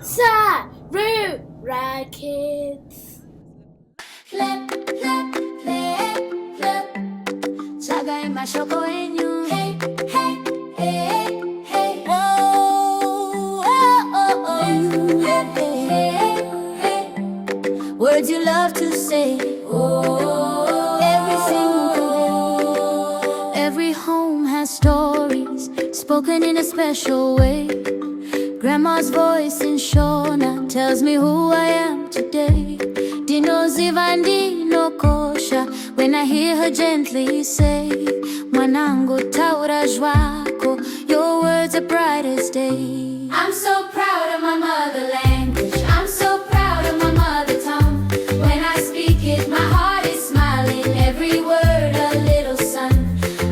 Sarura Kids. Flip, flip, flip, flip. Chaga mashoko enyu. Hey, hey, hey, hey. Oh, oh, oh, oh. Hey, hey, hey. Words you love to say. Oh, every home has stories spoken in a special way. Grandma's voice in Shona tells me who I am today. Dino zivandi no kosha when I hear her gently say, Mwanangu taura jwako, your words are bright as day. I'm so proud of my mother language. I'm so proud of my mother tongue. When I speak it, my heart is smiling. Every word a little sun.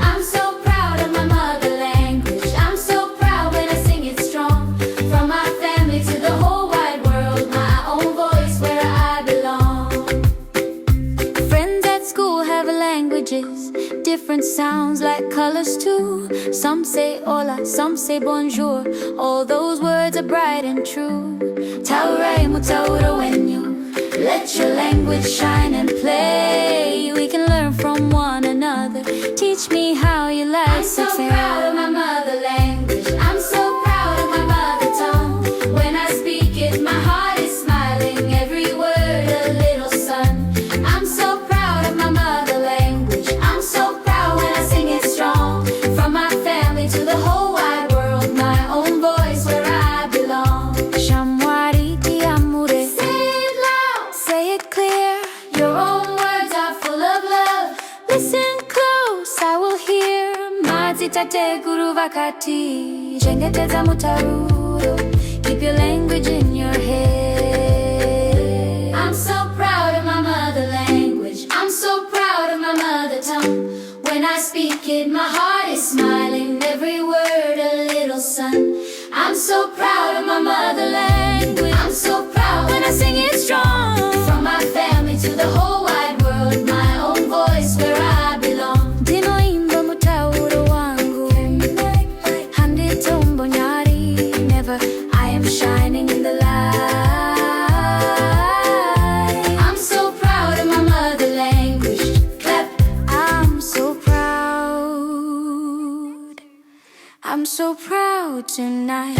I'm so proud of my mother language. I'm so proud when I sing it strong. From my family to the whole wide world, my own voice where I belong. Friends at school have languages, different sounds like colors too. Some say hola, some say bonjour. All those words are bright and true. Taurai mutaura when you let your language shine and play. We can learn from one another. Teach me how you like to say. I'm so proud of my mother language. I'm so proud of my mother tongue. When I speak it, my heart is smiling. Every word a little sun. I'm so proud of my mother language. I'm so proud when I sing it strong. From my family to the whole wide world, my own voice where I belong. Shamwari tiamure. Say it loud, say it clear. Your own words are full of love. Listen close, I will hear. Mazitate guru vakati. Jengeteza mutauro. Keep your language in your head. I'm so proud of my mother language. I'm so proud of my mother tongue. When I speak it, my heart is smiling. Every word a little sun. I'm so proud of my mother language. I'm so proud when I sing it strong. From my family to the whole wide world, my own voice where I belong. Dino imba mutauro wangu. Hande tombo nyari. Never, I am shining in the light. I'm so proud of my mother language. Clap. I'm so proud. I'm so proud tonight.